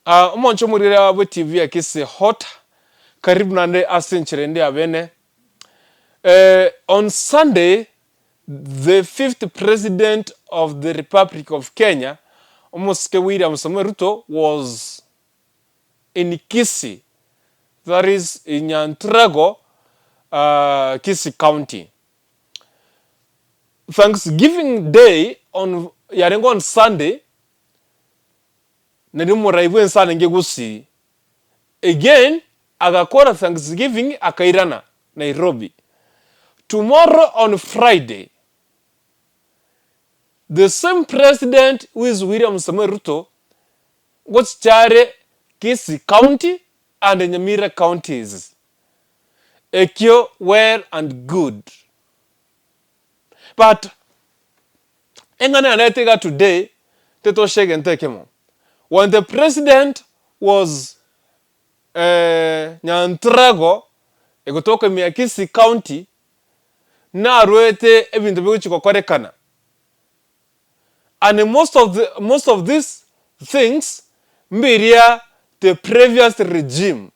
Umoncho murira wa TV ya Kisii hot. Karibu nande asinchirende abene. On Sunday, the 5th president of the Republic of Kenya, Umuske William Ruto, was in Kisii. That is in Nyantrago, Kisii County. Thanksgiving Day on Yarengo on Sunday, Nedumuraibu sana ngegusi. Again, agakora Thanksgiving akairana Nairobi. Tomorrow on Friday, the same president who is William Ruto goes chare Kisii County and Nyamira counties. Ekyo, well and good. But engane anatega today teto shegen tekemo. When the president was Nyantrago egotoka mi Kisii County na ruete ebintu bikuchiko korekana. And most of these things mbiria the previous regime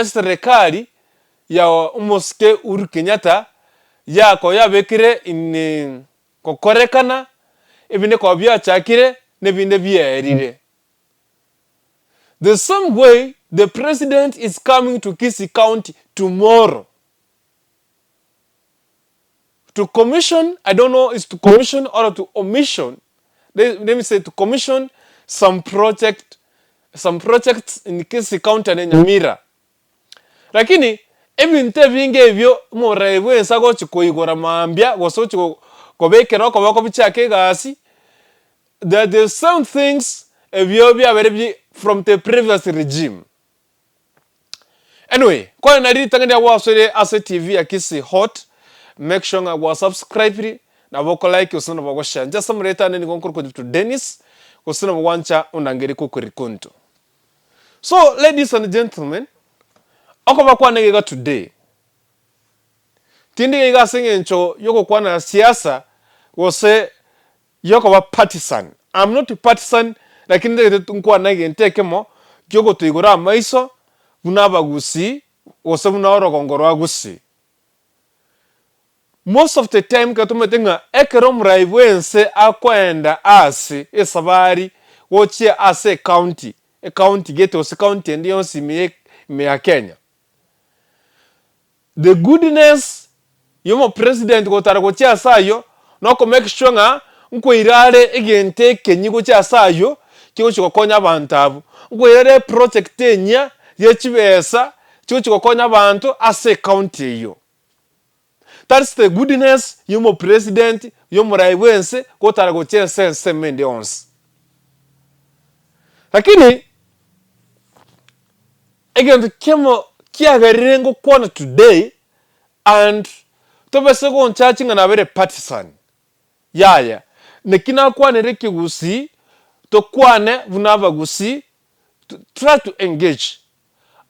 serikali ya Umuske Uhuru Kenyatta yako yabekire in kokorekana ebine ko byachakire nebinde byerire. The same way the president is coming to Kisii County tomorrow to commission, I don't know, is to commission or to omission. Let me say to commission some projects in Kisii County and Nyamira. Lakini ebinte binge ebyo morewe ensago chikoigora mambya goso chiko kobekera ko bako bichake gasi. The same things ebyo bya from the previous regime. Anyway, kwa nari tangania wasore ase TV ya Kisii hot. Make sure nga wa subscribe na boko like usuna boko share. Just some reta neni konkuru to Dennis usuna wancha unangeri kukurikuntu. So, ladies and gentlemen, okoba kwa negega today. Tindi gega singencho yoko kwa na siasa wose yoko wa partisan. I'm not a partisan, lakini ndege tunkwa nege ntekemo yoko tuigora maiso vunaba gusi wose vunaoro kongoro gusi. Most of the time katumetenga ekerom raiwense akwenda asi esabari wochia ase county. A county get was county and yonsi me Kenya. The goodness yomo president go taragochia sayo no ko make sure nga nko irare egente Kenya go chia sayo kiko chikokonya abantu nko irare project enya yechibesa kiko chikokonya abantu ase county yo. That's the goodness yomo president yomo raiwense go taragochia sense mende ons. Lakini again, kemo kiagarengo kwana today and tobese go churching and a very partisan. Yeah. Nekina kwane reki gusi to kwane vunava gusi to try to engage.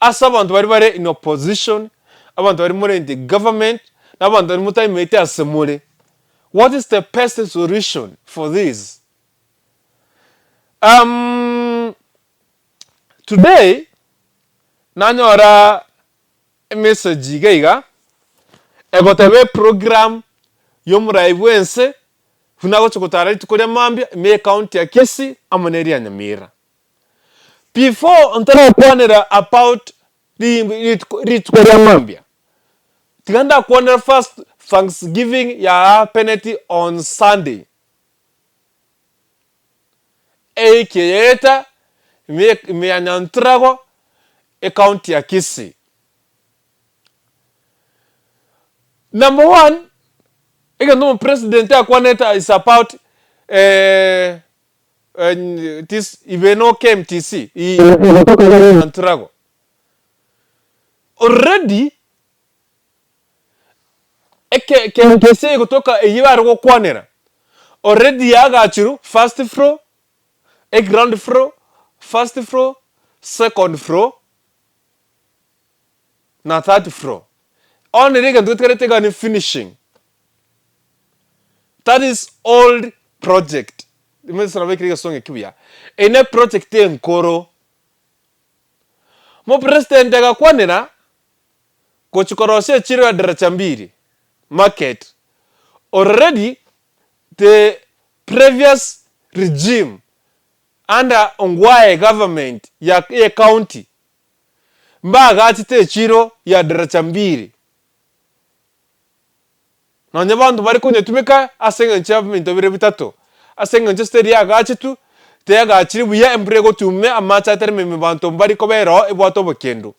As abantu bari in opposition, abantu bari more in the government, abantu bari mutai mete asemole. What is the best solution for this? Today nanyora message geiga egotebe program yomuraiwense funago chokotara tukore mambia me county ya Kisii amaneri ya Nyamira. Before ontara kwanera about ritukore mambia. Tiganda kwanera first Thanksgiving ya penalty on Sunday. Eikeyeta me anyantrago a county ya Kisii. Number one, again, president Akwaneta is about this Iveno KMTC. Antrago. Already, KMTC kutoka yibarugo kwanera. Already yaga achiru first floor, a ground floor, first floor, second floor, na third floor. Only they can do it finishing. That is old project. In a project in Koro, Mo president agakwanira kuchikoroshe chiro ya Darachambiri market. Already the previous regime under Ongwae government ya county mbaga atite chiro ya Darachambiri. Nonye bantu bari kunyetumika asenga nchaminto bire bitatu. Asenga nchesteri ya gachitu te ya gachiri buya embrego tume amacha terme bantu bari kobero ebwato bokendo.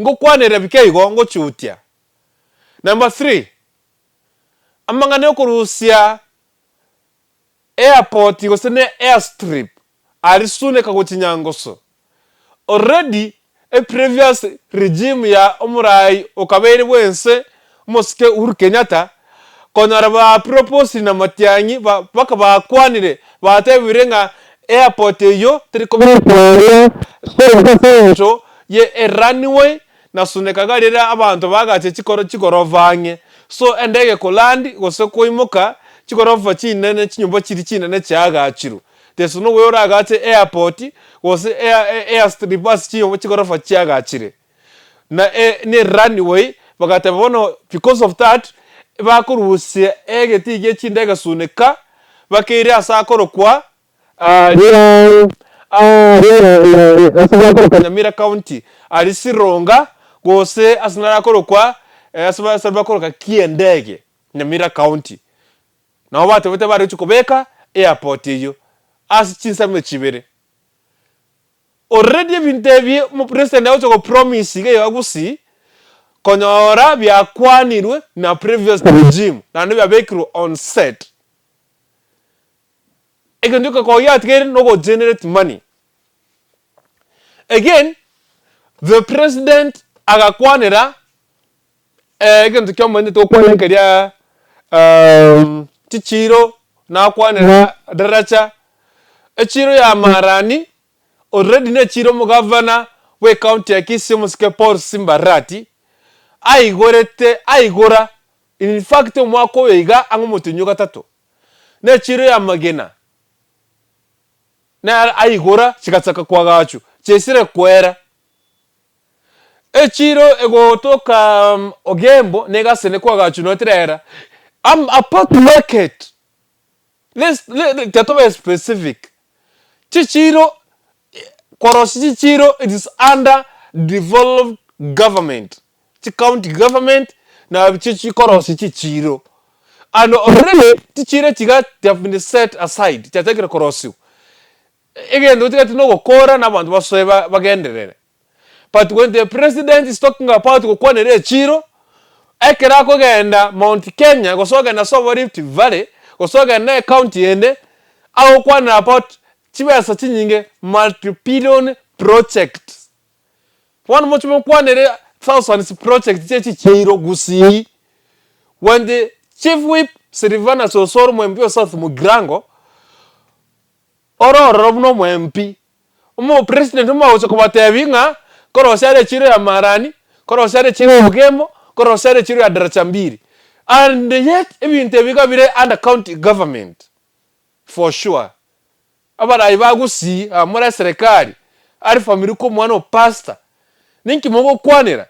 Ngo kwanere bikeigo ngo chutia. Number 3. Amangane kurusia airport igosene airstrip arisune kagotinyangoso. Already a previous regime ya omurai okabere bwense moske Uhuru Kenyatta konara ba propose na matyanyi baka bakwanire batebirenga airport yo trikomere so ye a runway na sunekagarira abantu bagache chikoro vange so endege kolandi gose koimoka chikoro chinene chinyumba chiri chinene cyagachiru teso no wera agate airport gose airstrip bus chiyo chikoro cyagachire na ne runway bagate bono because of that bakurusie egetige chindega suneka bakiri asakoro kwa Nyamira County alisironga gose asinara korokwa asaba koroka kiendege Nyamira County na wabate bote bari chukobeka airport iyo asichinsamwe chibere already bintebi mu president acho ko promise ge yagusi konyora byakwanirwe na previous regime na nbya bekiro on set egenduka ko yatgere no go generate money. Again, the president agakwanira egendu kyo mwende to kwanira tichiro na kwanira daracha echiro ya marani already ne chiro mu governor we county ya Kisii muske Paul Simbarati aigora in fact mwako weiga angumutinyo gatatu ne chiro ya magena na aigora chikatsaka kwa gachu chesire kwera echiro ego toka ogembo nega sene kwa gachu notrera apart market let's be specific chichiro koroshi chichiro it is under devolved government chi county government na chichi koroshi chichiro and already chichiro chiga have been set aside chatekere koroshi again do tikati no gukora nabantu basoeba bagenderere but when the president is talking about gukwanere chiro ekera ko genda Mount Kenya gosoga na so Rift Valley gosoga na county ende au kwana about chibesa chinyinge multi-billion project one much mo kwanere thousands project chechi chiro gusi when the chief whip Silvana Sosoro mwempio South Mugrango ororo no mwempi umo president umo ucho kubatebinga korosare chiro ya marani korosare chiro ya Bugemo korosare chiro ya Darachambiri and yet ebinte biga bire under county government for sure abara ibagusi amura serikali ari family ko mwana pastor ninki mogo kwanira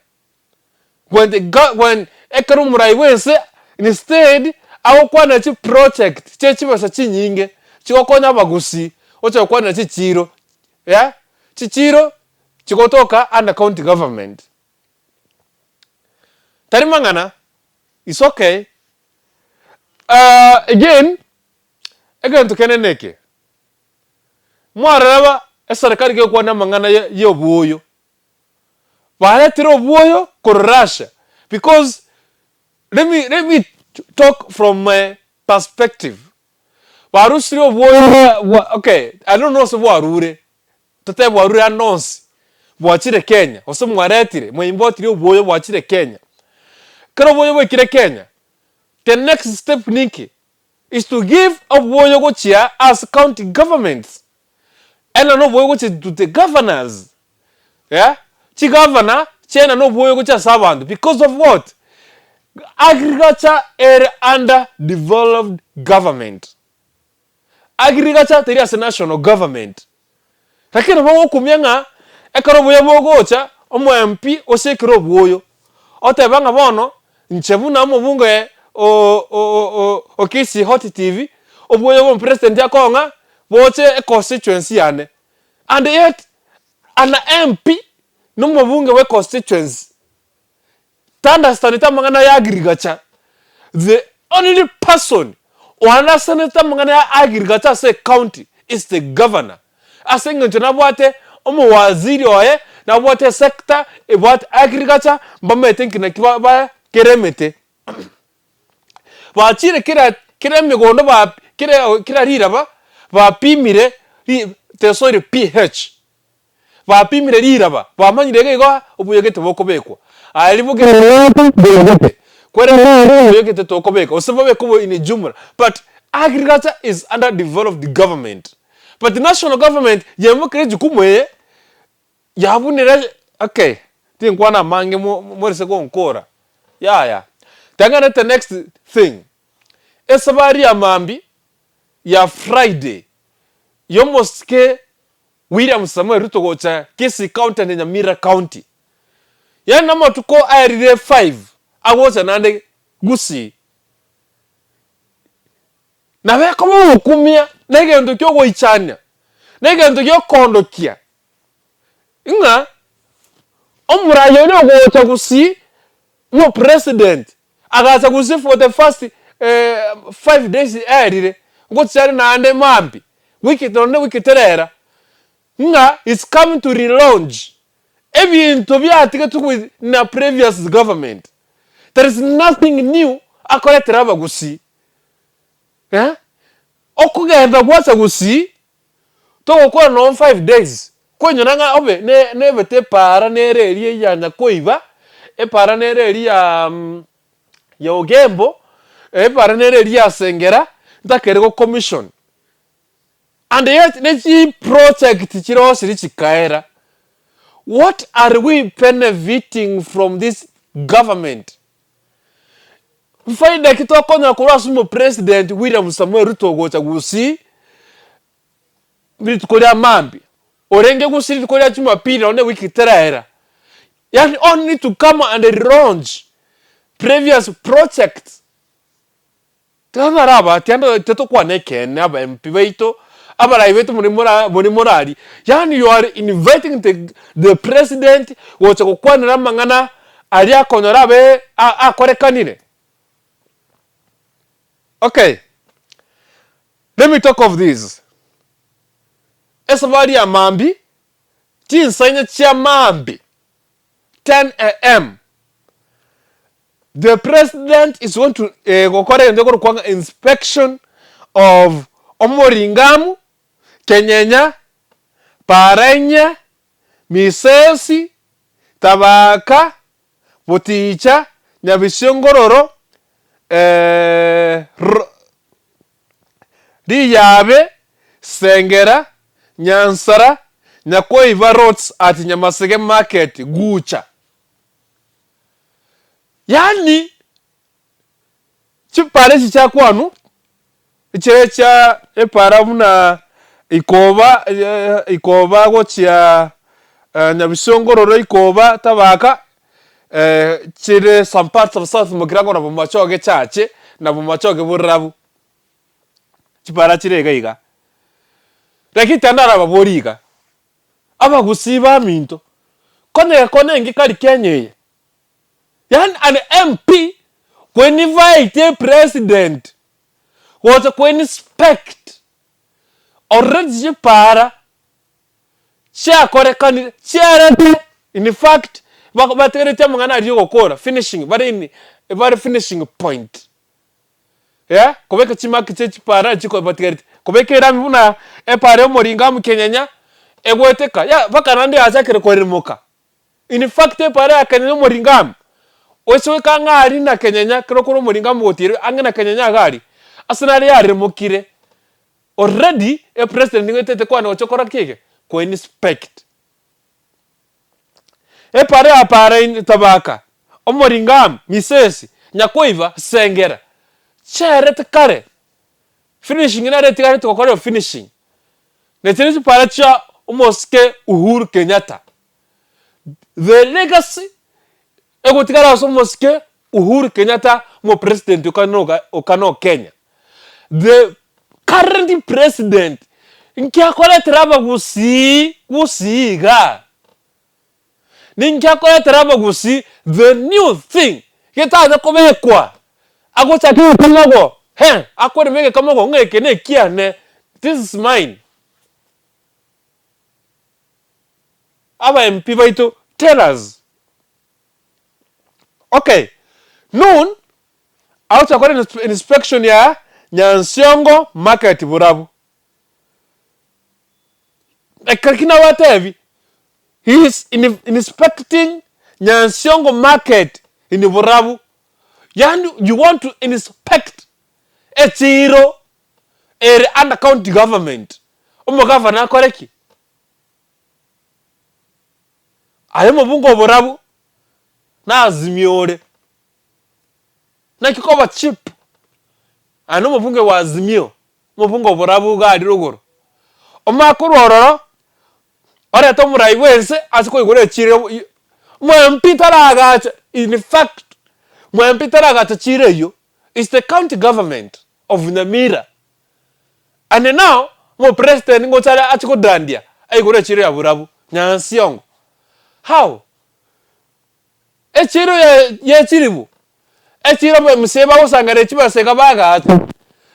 when ekaru murai wense instead aho kwana chi project chechi basa chinyinge chikokonya bagusi ocho kwana chichiro yeah chichiro chikotoka under county government tarimangana is okay again tukeneneke mwaraba eserikali ke kwana mangana yo buoyo baletiro buoyo korasha because let me talk from my perspective barusiro buoyo okay I don't know so warure tote warure announce bwachire Kenya ose mwaretire mwimbotire buoyo bwachire Kenya kero buoyo bwekire Kenya the next step niki is to give up buoyo gochia as county governments and no buoyo gochia to the governors yeah chi governor chena no buoyo gochia sabandu because of what agriculture area under devolved government agriculture there is a national government lakini bo kumyenga ekaro buye mogocha omo MP osekiro buyo otebanga bono nchebuna mo bunge o Kisii Hot TV obuyo bo president yakonga boche a constituency yane, and yet an MP no mo bunge we constituency understand mangana ya agriculture. The only person who understands mangana ya agriculture say county is the governor. Asenga na bwate omo waziri oye na bwate sector about agriculture mbame think na kiba keremete ba chire kira migondo ba kira rira ba pimire tesori pH ba pimire rira ba manyire gego obuyegete bokobekwa alibuge buyegete kwere buyegete tokobeka osababe kubo in jumla, but agriculture is underdeveloped government, but the national government yemukire jukumwe yabunira. Okay, tinkwana mange mo seko nkora ya tangana the next thing esabari ya mambi ya Friday yomoske William Samuel Ruto gocha Kisii County na Nyamira County ya nama tuko airire 5 agocha nande gusi na we komo ukumia negendo kyo goichania negendo kyo kondokia nga omurayo no gocha gusi mo president agacha gusi for the first 5 days airire gocha na ande mambi wiki terera nga is coming to relaunch ebintu byatike with na previous government. There is nothing new akoletera bagusi okugenda gwasa gusi to gukora no 5 days kwenyona nga obe ne bete para nereri ya nyakoiba para nereri ya ogembo para nereri ya sengera ndakerego commission, and yet the project chirosiri chikaera. What are we benefiting from this government? Mfaida kitoko na kurasumo president William Samuel Ruto gocha gusi bitukoria mambi orenge gusi bitukoria chuma pili one wiki teraera, yani only to come and launch previous projects. Tana raba tiando teto kwa neken aba MP baito aba raiveto muri morali, yani you are inviting the president gocha kokwana mangana ali akonorabe akorekanire. Okay, let me talk of this. Esabari ya mambi tinsanya chia mambi 10 a.m. The president is going to go inspection of Omoringamu, Kenyenya, Parenya, Misesi, Tabaka, Buticha, Nyabishongororo, Riyabe, Sengera, Nyansara, Nyakoiva roads at Nyamasege market, Gucha. Yani chipare chicha kwanu ichecha epara muna ikoba gochia Nyabishongororo ikoba Tabaka chire some parts of South Mugirango na bumachoge chache na bumachoge burabu chipara chirega iga lakini tandara baboriga aba gusiba minto kone ngikari Kenya. Yani an MP when invite a president was when inspect already para chia korekani chia in fact batere mangana ari gukora finishing but in a very finishing point. Yeah, kobeka chimaki chechi para chiko batere kobeka rami buna pare moringa mu Kenyanya egweteka ya bakanande azakere koremoka. In fact pare akanene moringa Oiswe kanga ari na Kenyanya krokoro moringa mugotire angena Kenyanya gari asanari yari mukire already a president ngete kwa na chokora kike ko inspect pare apare in Tabaka omoringa Misesi Nyakoiva Sengera chere kare finishing na rete kare to finishing netiri para cha umoske Uhuru Kenyatta. The legacy egotikara umoske Uhuru Kenyatta mo president ukano Kenya. The current president nkia kole traba gusiga. Ninkia kole traba gusi the new thing. Kita za komekwa. Agocha kimogo. Akwere mege kamogo ngeke ne kiane. This is mine. Aba MP baito tell us. Okay. Noon out according to inspection ya Nyansiongo market Burabu. Kakina watevi. He is inspecting Nyansiongo market in Burabu. You want to inspect a zero under county government. Governor koreki. Ayemo bungo Burabu. Na azimiore. Na kikoba chip. Ano mubunge wa Azimio. Mubunge Burabu ga adirogoro. Omakuru ororo. Ore to murai wense asiko igore chire. Mwempi taraga in fact mwempi taraga chire yo is the county government of Nyamira. And now mo president ngotara atiko dandia. Igore chire ya Burabu. Nyansiongo. How? Echiro ye chiribu. Echiro mseba usangare chiba sekabaga atu.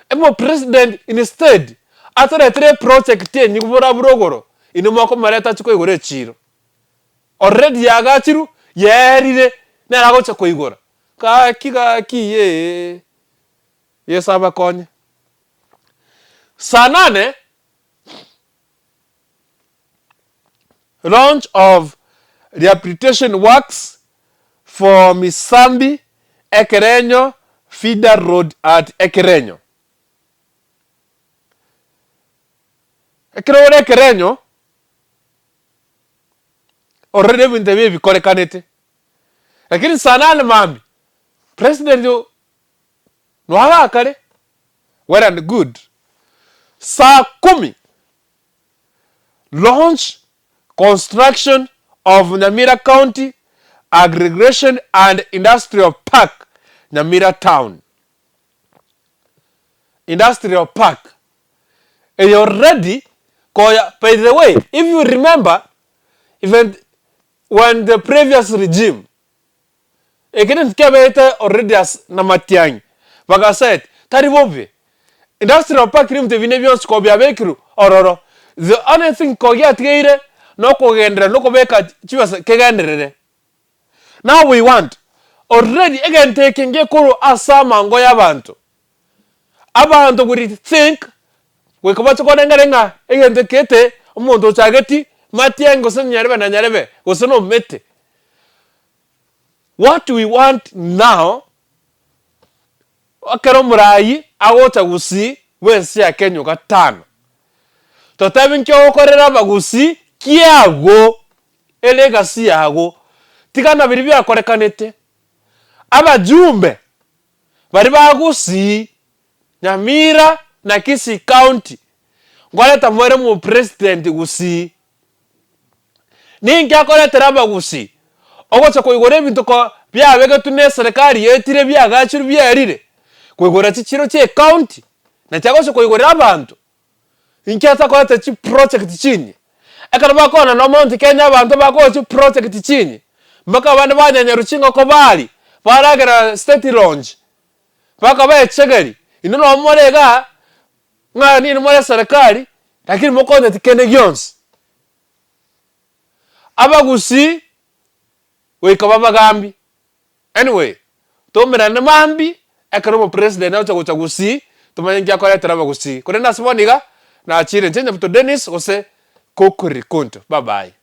Emo president instead atore 3 project ye nyubura burogoro inumako mareta chiko igore chiro. Already yaga chiru yerire na rago chako igora. Ki ye saba konye. Sanane launch of rehabilitation works for Misambi Ekerenyo feeder road at Ekerenyo. Ekerenyo already been the way we call it. Lakini sana mami president yo no hawa kare well and good. Saa 10 launch construction of Nyamira County Aggregation and Industrial Park, Nyamira Town. Industrial Park. And you're ready. By the way, if you remember, even when the previous regime, again, already as Namatiang, Baga said, Taribobi, Industrial Park, the only thing Kogia Tigre, no Kogendra, no Kobeka, Chivas Kegendre. Now we want already again taking Gekuru Asama and Goya Bantu. Abantu would think we come to Godenga again the Kete, Monto Chagati, Matian Gosan Yarebe and Yarebe, Gosono Mete. What we want now, Akaromurai, Awota will see when see a Kenya got tan. To Tavin Kyo Koreba will see Kiago, Elegacy Ago. Tikana biribia korekanete. Aba jumbe. Bariba gusi Nyamira na Kisii County. Ngwaleta mwere mu president gusi. Ninki akole teraba gusi. Ogocha koigore bintu ko bya bega tune serikali yetire bya gachiru bya yarire. Koigora chichiro che county. Na chagosha koigore abantu. Inki atakoleta chi project chini. Ekaraba kona no Mount Kenya abantu bako chi project chini. Mbaka bana banyanya ruchinga ko bali baragera state launch baka ba echegeri inono omorega ngani nimore serikali lakini mokonde tikende gyons abagusi wekaba bagambi anyway tomera na mambi akaromo president acha guchagusi tumanyingia kwa letera bagusi kurenda siboniga na achire njenye buto Dennis ose kokuri konto bye bye.